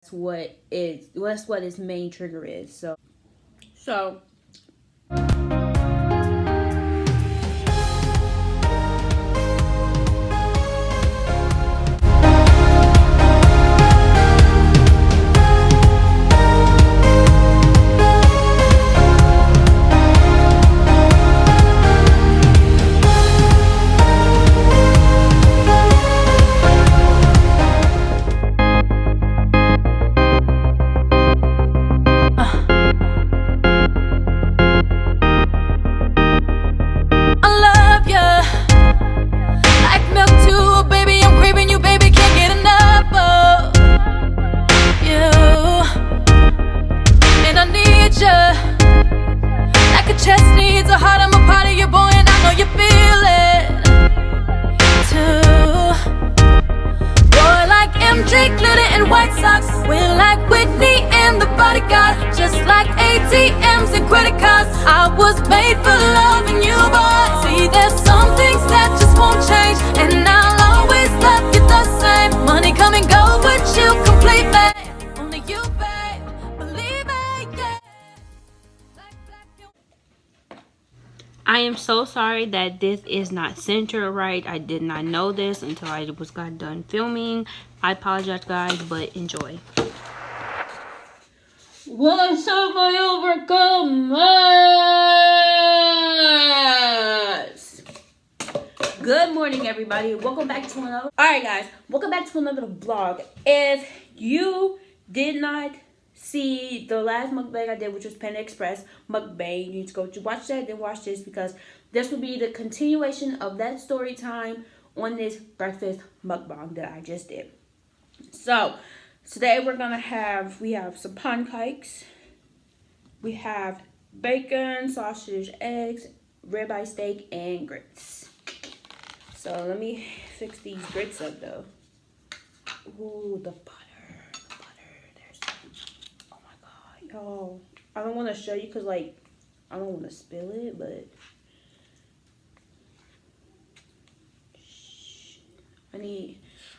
That's what its main trigger is. So ATMs and credit cards. I was made for loving you, boy. See, there's some things that just won't change, and I'll always love you the same. Money come and go, but you complete me. Only you, babe, believe me, yeah. I am so sorry that this is not centered right. I did not know this until I got done filming. I apologize, guys, but enjoy. What's up, my overcomers? Good morning, everybody. Welcome back to another. Alright, guys. Welcome back to another vlog. If you did not see the last mukbang I did, which was Panda Express mukbang, you need to go to watch that, then watch this, because this will be the continuation of that story time on this breakfast mukbang that I just did. So today we have some pancakes, we have bacon, sausage, eggs, ribeye steak, and grits. So let me fix these grits up though. Ooh, the butter, there's, oh my god, y'all. I don't want to show you because like, I don't want to spill it, but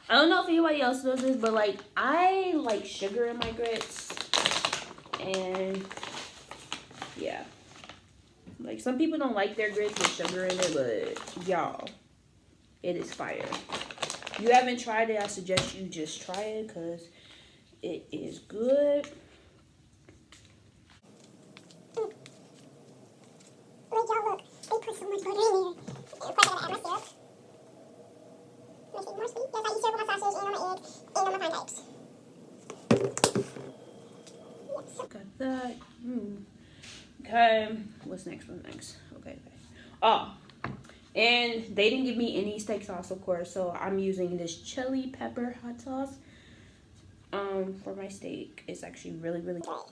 I don't know if anybody else does this, but like I like sugar in my grits, and yeah, like some people don't like their grits with sugar in it, but y'all, it is fire. If you haven't tried it, I suggest you just try it because it is good. Look, y'all, look, they put so much butter in here. Of course, I gotta add my syrup. Make it more sweet. Yes, I eat syrup on my sausage and on my egg and on my pancakes. Yes. Got that. Okay, what's next? Okay. Oh, and they didn't give me any steak sauce, of course, so I'm using this chili pepper hot sauce for my steak. It's actually really good. So,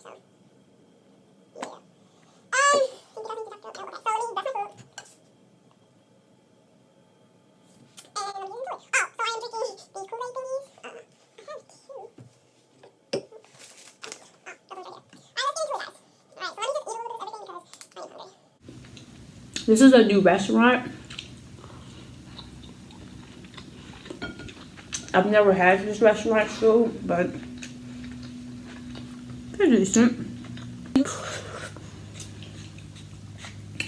yeah. So let me that's my food. And I'm using toy. Oh, so I am drinking these Kool-Aid thingies. I have two. Oh, double right here. Alright, let's get into it, guys. Alright, so let me just eat a little bit of everything because I am hungry. This is a new restaurant. I've never had this restaurant food, but they're decent.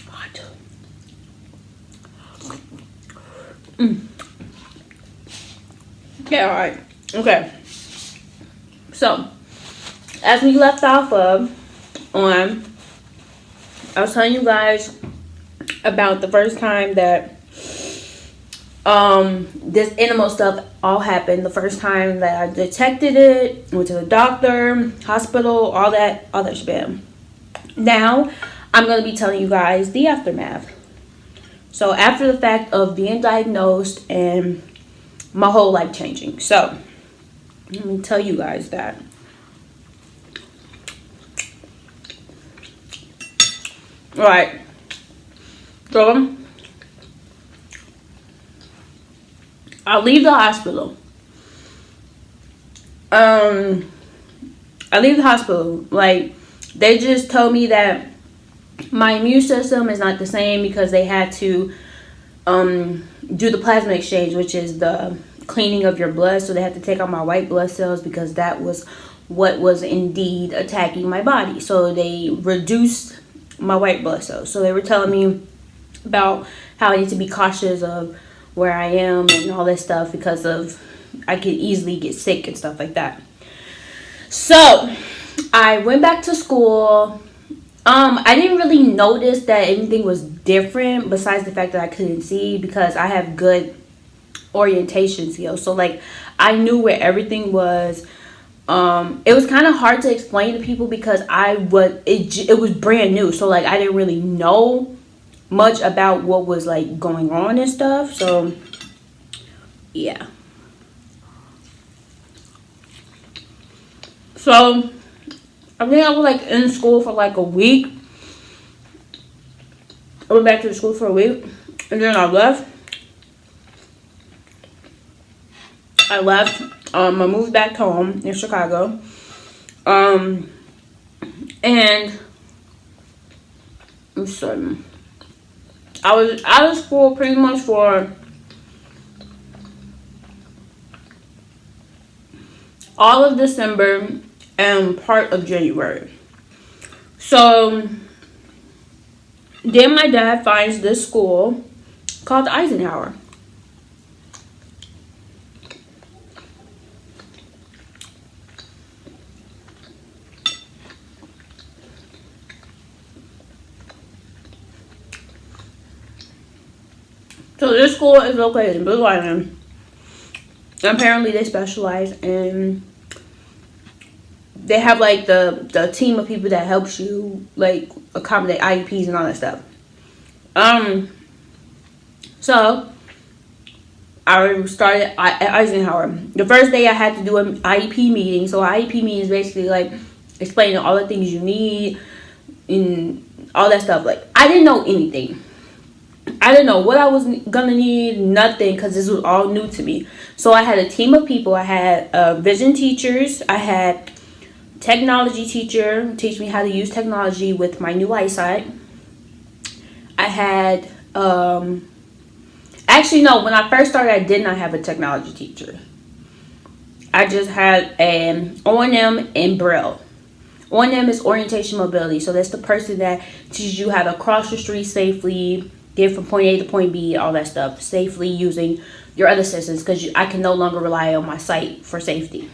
Hot. Yeah, alright. Okay. So, as we left off of I was telling you guys about the first time that this animal stuff all happened. The first time that I detected it, went to the doctor, hospital, all that spam. Now I'm going to be telling you guys the aftermath. So after the fact of being diagnosed and my whole life changing. So let me tell you guys that. All right. So I leave the hospital. Like, they just told me that my immune system is not the same because they had to do the plasma exchange, which is the cleaning of your blood. So they had to take out my white blood cells because that was what was indeed attacking my body. So they reduced my white blood cells. So they were telling me about how I need to be cautious of where I am and all that stuff, because of I could easily get sick and stuff like that. So I went back to school. I didn't really notice that anything was different besides the fact that I couldn't see, because I have good orientation skills. So like I knew where everything was. It was kind of hard to explain to people because it was brand new. So like I didn't really know much about what was like going on and stuff. So yeah. So I think I was like in school for like a week. I went back to school for a week, and then I left. I moved back home in Chicago. And I'm sorry. I was out of school pretty much for all of December and part of January. So then my dad finds this school called Eisenhower. So this school is located in Blue Island. Apparently they specialize in, they have like the team of people that helps you like accommodate IEPs and all that stuff. So I started at Eisenhower. The first day I had to do an IEP meeting. So IEP meeting is basically like explaining all the things you need and all that stuff. Like I didn't know anything. I didn't know what I was gonna need, nothing, because this was all new to me. So I had a team of people. I had vision teachers. I had technology teacher teach me how to use technology with my new eyesight. I had actually no, when I first started I did not have a technology teacher. I just had an O&M and Braille. O&M is orientation mobility. So that's the person that teaches you how to cross the street safely, get from point A to point B, all that stuff, safely using your other senses, because I can no longer rely on my sight for safety.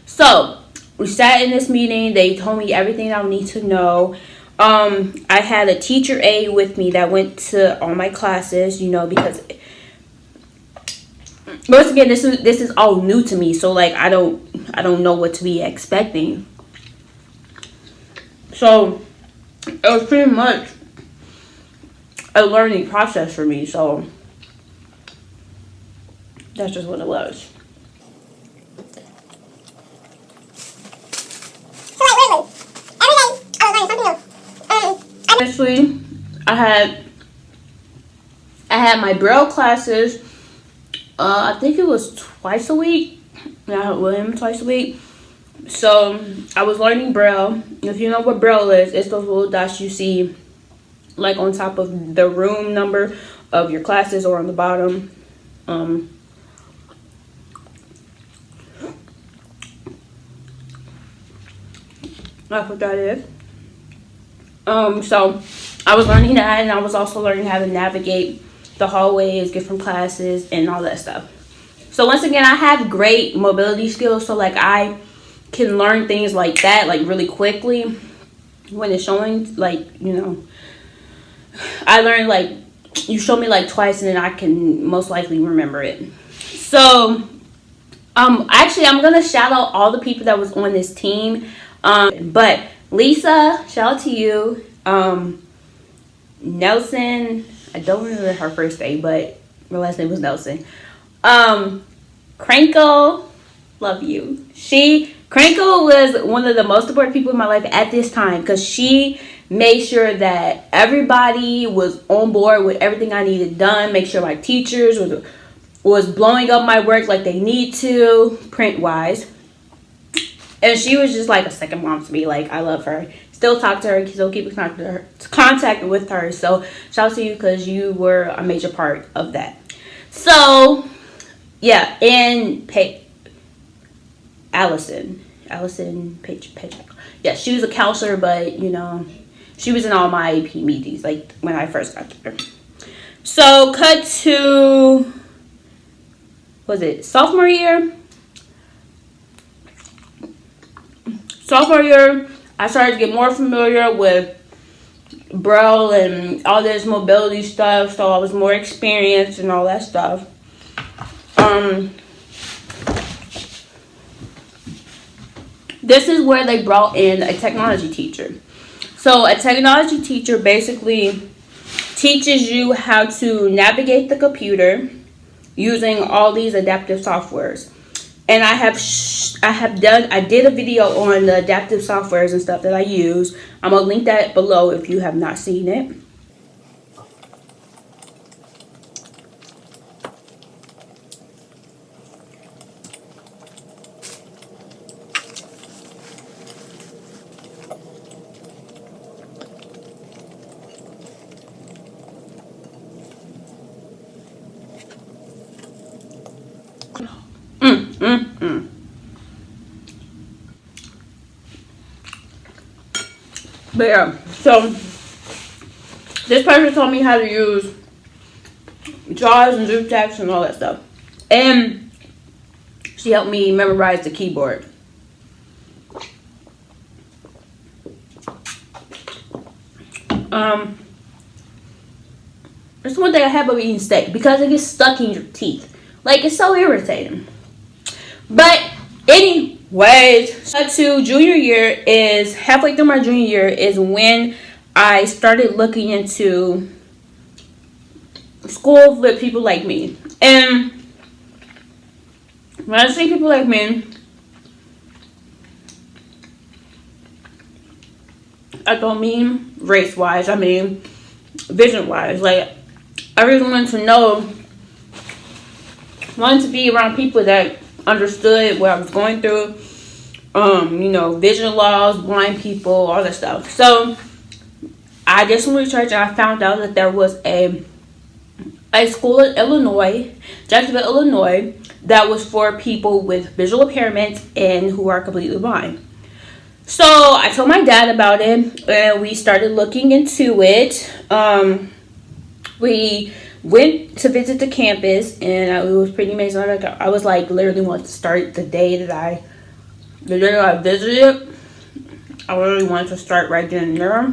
So we sat in this meeting. They told me everything I need to know. I had a teacher aide with me that went to all my classes, because once again, this is all new to me. So like I don't know what to be expecting. So it was pretty much a learning process for me. So that's just what it was. So like literally, every day I was learning something new. Actually, I had my Braille classes. I think it was twice a week. I had William twice a week. So I was learning Braille. If you know what Braille is, it's those little dots you see like on top of the room number of your classes or on the bottom. That's what that is. So I was learning that, and I was also learning how to navigate the hallways, get from classes, and all that stuff. So once again, I have great mobility skills. So like I can learn things like that like really quickly when it's showing. Like I learned like you show me like twice, and then I can most likely remember it. So actually, I'm gonna shout out all the people that was on this team. But Lisa, shout out to you. Nelson, I don't remember her first name, but her last name was Nelson. Crankle, love you. Crankle was one of the most supportive people in my life at this time, because she made sure that everybody was on board with everything I needed done. Make sure my teachers was blowing up my work like they need to, print wise. And she was just like a second mom to me. Like I love her. Still talk to her. Still keep in contact with her. So shout out to you, because you were a major part of that. So yeah, and Allison Page. Yeah, she was a counselor, but you know, she was in all my AP meetings like when I first got there. So cut to, was it sophomore year? Sophomore year, I started to get more familiar with Braille and all this mobility stuff, so I was more experienced and all that stuff. This is where they brought in a technology teacher. So a technology teacher basically teaches you how to navigate the computer using all these adaptive softwares. And I did a video on the adaptive softwares and stuff that I use. I'm gonna link that below if you have not seen it. But yeah, so this person taught me how to use JAWS and zoom text and all that stuff. And she helped me memorize the keyboard. That's one thing I have about eating steak, because it gets stuck in your teeth. Like, it's so irritating. But anyways, to junior year is halfway through my junior year is when I started looking into schools with people like me. And when I say people like me, I don't mean race wise, I mean vision wise. Like, I really wanted to be around people that understood what I was going through, you know, vision loss, blind people, all that stuff. So I did some research and I found out that there was a school in Illinois, Jacksonville, Illinois, that was for people with visual impairments and who are completely blind. So I told my dad about it and we started looking into it. We went to visit the campus and it was pretty amazing. I was like literally wanted to start the day I visited. I really wanted to start right then and there.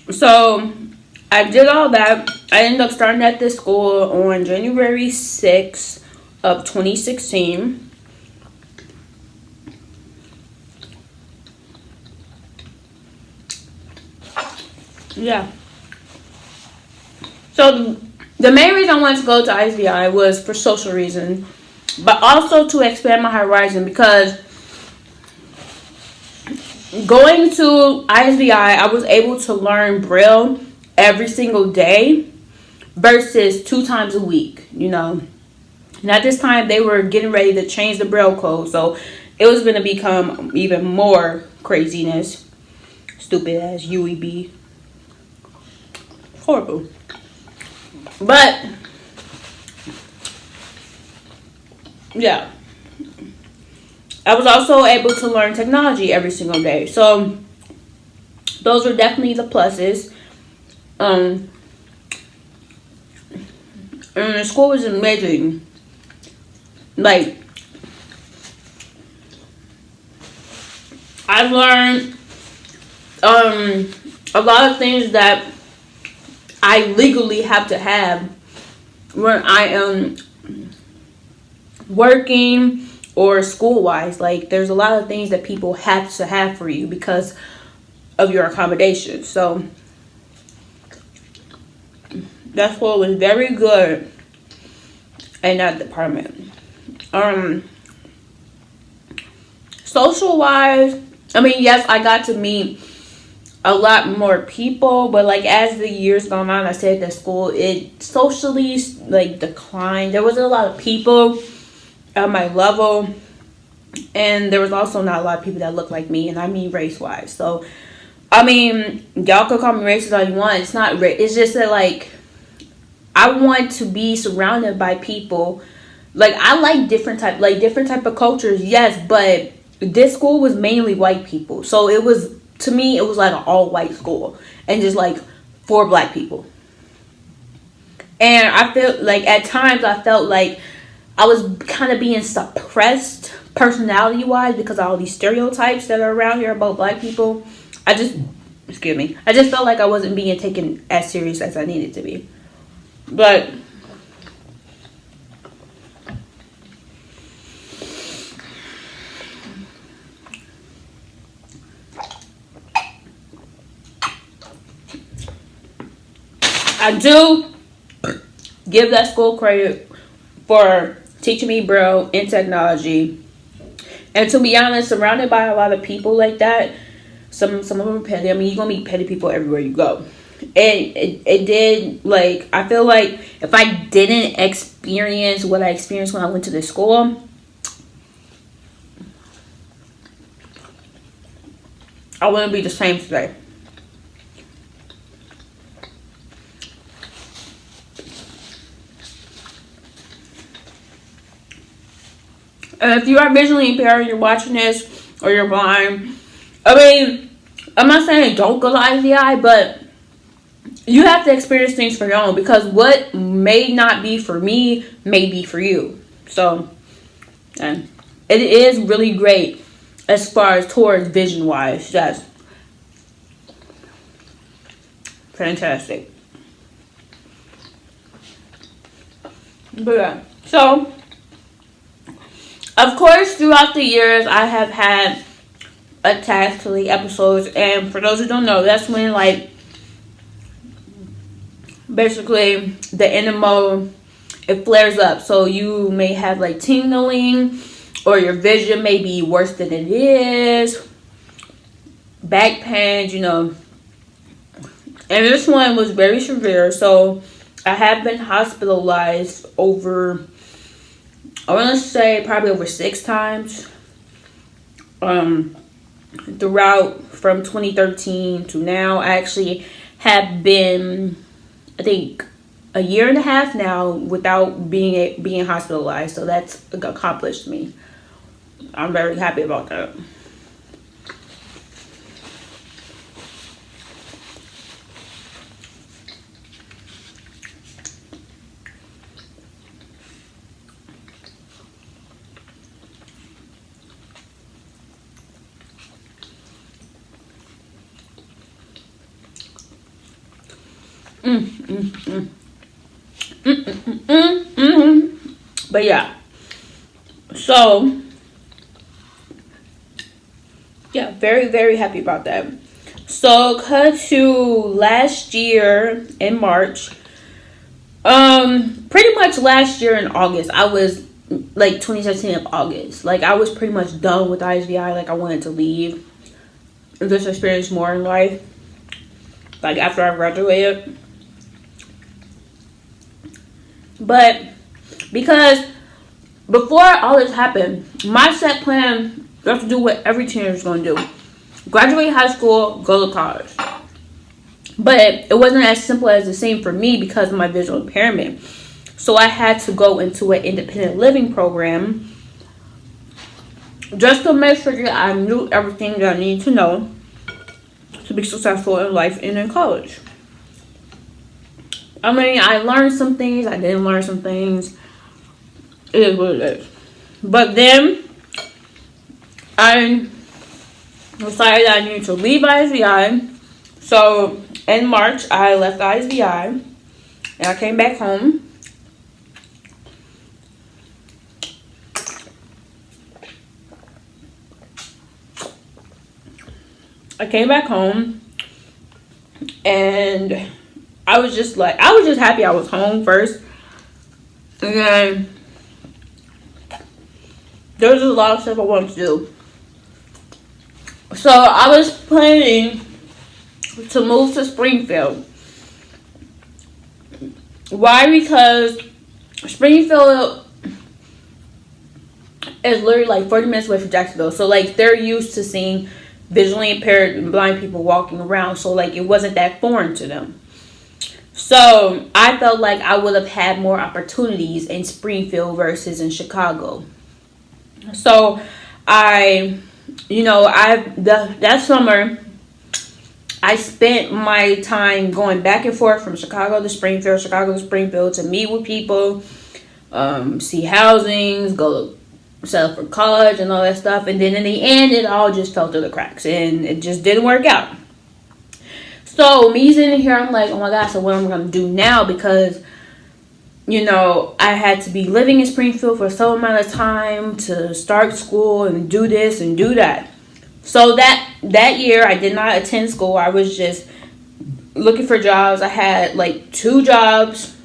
So I did all that. I ended up starting at this school on January 6th of 2016. Yeah. So the main reason I wanted to go to ISBI was for social reasons, but also to expand my horizon, because going to ISBI, I was able to learn Braille every single day versus 2 times a week, you know. And at this time, they were getting ready to change the Braille code, so it was going to become even more craziness. Stupid ass UEB. Horrible. But yeah, I was also able to learn technology every single day. So those were definitely the pluses. And the school was amazing. Like, I learned a lot of things that I legally have to have when I am working or school wise. Like, there's a lot of things that people have to have for you because of your accommodation. So that school was very good in that department. Social wise, I mean, yes, I got to meet a lot more people, but like as the years gone on, I said that school, it socially like declined. There wasn't a lot of people at my level, and there was also not a lot of people that looked like me, and I mean race wise. So I mean, y'all could call me racist all you want. It's not it's just that like I want to be surrounded by people. Like I like different type of cultures, yes, but this school was mainly white people. So it was, to me, it was like an all white school and just like 4 black people. And I feel like at times I felt like I was kind of being suppressed personality wise because of all these stereotypes that are around here about black people. I just felt like I wasn't being taken as serious as I needed to be. But I do give that school credit for teaching me Braille and technology. And to be honest, surrounded by a lot of people like that, some of them are petty. I mean, you're going to meet petty people everywhere you go. And it did, like, I feel like if I didn't experience what I experienced when I went to this school, I wouldn't be the same today. And if you are visually impaired and you're watching this, or you're blind, I mean, I'm not saying don't go to IVI, but you have to experience things for your own, because what may not be for me may be for you. So, and it is really great as far as towards vision wise. That's fantastic. But yeah, so of course throughout the years I have had attacks to the episodes, and for those who don't know, that's when like basically the NMO, it flares up. So you may have like tingling, or your vision may be worse than it is, back pain, you know. And this one was very severe, so I have been hospitalized over, I want to say probably over 6 times throughout from 2013 to now. I actually have been, I think, a year and a half now without being hospitalized. So that's accomplished me. I'm very happy about that. But yeah, so yeah, very, very happy about that. So cut to last year in March. Pretty much last year in August, I was like 2017 of August. Like I was pretty much done with ISVI. Like I wanted to leave and just experience more in life. Like after I graduated. But because before all this happened, my set plan was to do what every teenager is going to do. Graduate high school, go to college. But it wasn't as simple as the same for me because of my visual impairment. So I had to go into an independent living program just to make sure that I knew everything that I needed to know to be successful in life and in college. I mean, I learned some things, I didn't learn some things. It is what it is. But then I decided I needed to leave ISVI. So in March, I left ISVI and I came back home. And I was just happy I was home first. And then there was a lot of stuff I wanted to do. So I was planning to move to Springfield. Why? Because Springfield is literally like 40 minutes away from Jacksonville. So like they're used to seeing visually impaired and blind people walking around. So like it wasn't that foreign to them. So I felt like I would have had more opportunities in Springfield versus in Chicago. So that summer I spent my time going back and forth from Chicago to Springfield to meet with people, see housings, go set up for college and all that stuff. And then in the end, it all just fell through the cracks and it just didn't work out. So me sitting here, I'm like, oh my God, so what am I going to do now? Because, I had to be living in Springfield for some amount of time to start school and do this and do that. So that year, I did not attend school. I was just looking for jobs. I had like 2 jobs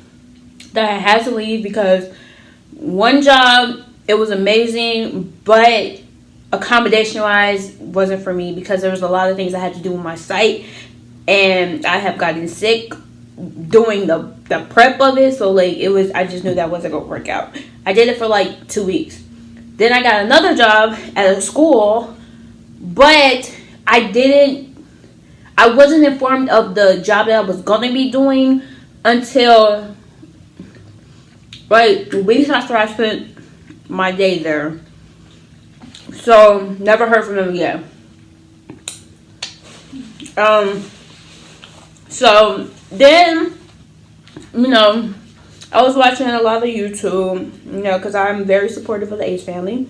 that I had to leave because one job, it was amazing, but accommodation-wise wasn't for me because there was a lot of things I had to do with my site. And I have gotten sick doing the prep of it. So like I just knew that wasn't going to work out. I did it for like 2 weeks. Then I got another job at a school. But I wasn't informed of the job that I was going to be doing until weeks after I spent my day there. So never heard from them again. So then, I was watching a lot of YouTube, because I'm very supportive of the H family.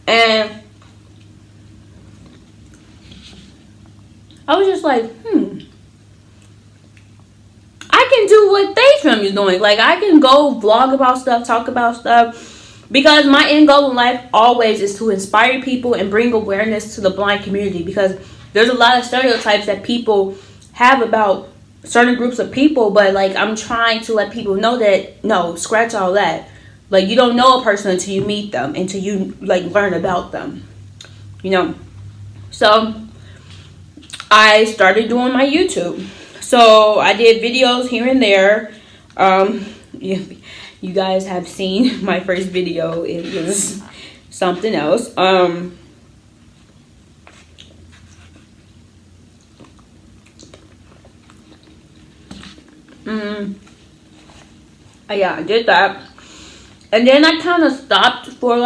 And I was just like, I can do what they family is doing. Like, I can go vlog about stuff, talk about stuff. Because my end goal in life always is to inspire people and bring awareness to the blind community. Because there's a lot of stereotypes that people have about certain groups of people, but like I'm trying to let people know that no, scratch all that. Like you don't know a person until you meet them, until you like learn about them. So I started doing my YouTube. So I did videos here and there. You guys have seen my first video. It was something else. Yeah, I did that. And then I kind of stopped for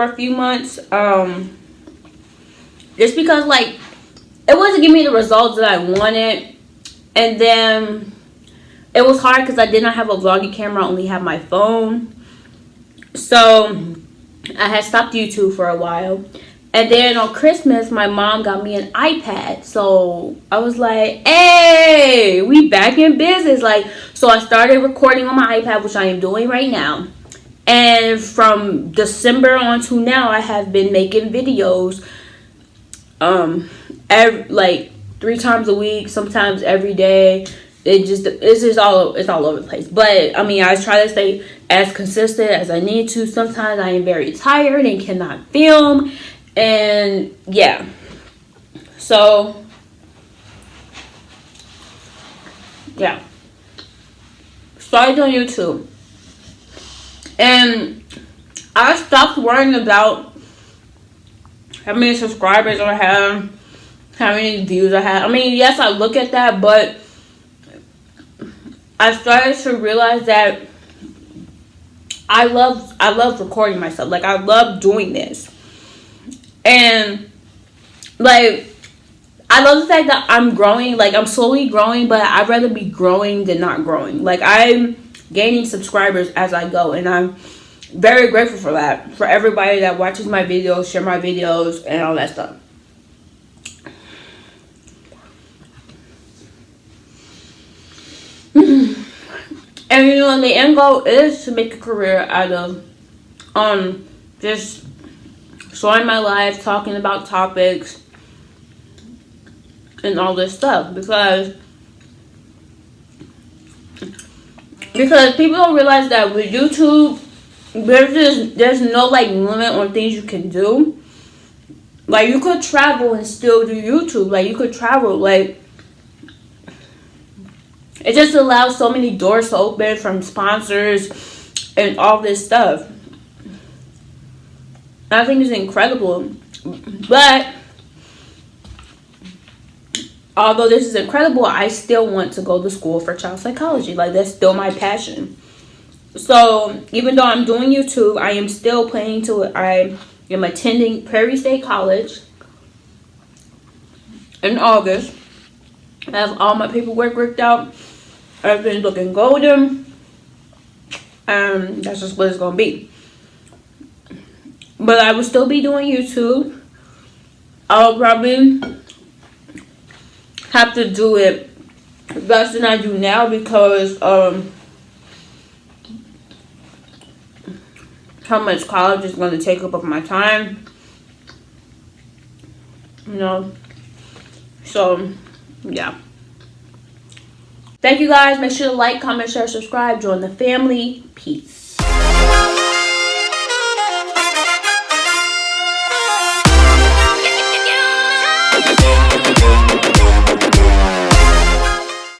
a few months. Just because it wasn't giving me the results that I wanted. And then it was hard because I did not have a vlogging camera. I only have my phone. So I had stopped YouTube for a while. And then on Christmas, my mom got me an iPad. So I was like, hey, we back in business. So I started recording on my iPad, which I am doing right now. And from December on to now, I have been making videos 3 times a week, sometimes every day. It's all over the place. But I mean, I try to stay as consistent as I need to. Sometimes I am very tired and cannot film. And yeah, so yeah, started on YouTube, and I stopped worrying about how many subscribers I have, how many views I have. I mean, yes, I look at that, but I started to realize that I love recording myself. I love doing this. And I love the fact that I'm growing. I'm slowly growing, but I'd rather be growing than not growing. I'm gaining subscribers as I go, and I'm very grateful for that. For everybody that watches my videos, share my videos, and all that stuff. And the end goal is to make a career out of just showing my life, talking about topics, and all this stuff. Because people don't realize that with YouTube, there's no limit on things you can do. Like, you could travel and still do YouTube. Like, you could travel. Like, it just allows so many doors to open from sponsors and all this stuff. I think it's incredible. But although this is incredible, I still want to go to school for child psychology. Like, that's still my passion. So even though I'm doing YouTube, I am still planning to. I am attending Prairie State College in August. I have all my paperwork worked out. Everything's looking golden. That's just what it's gonna be. But I will still be doing YouTube. I'll probably have to do it less than I do now because how much college is going to take up of my time, you know. So yeah, thank you guys. Make sure to like, comment, share, subscribe, join the family. Peace. Yeah.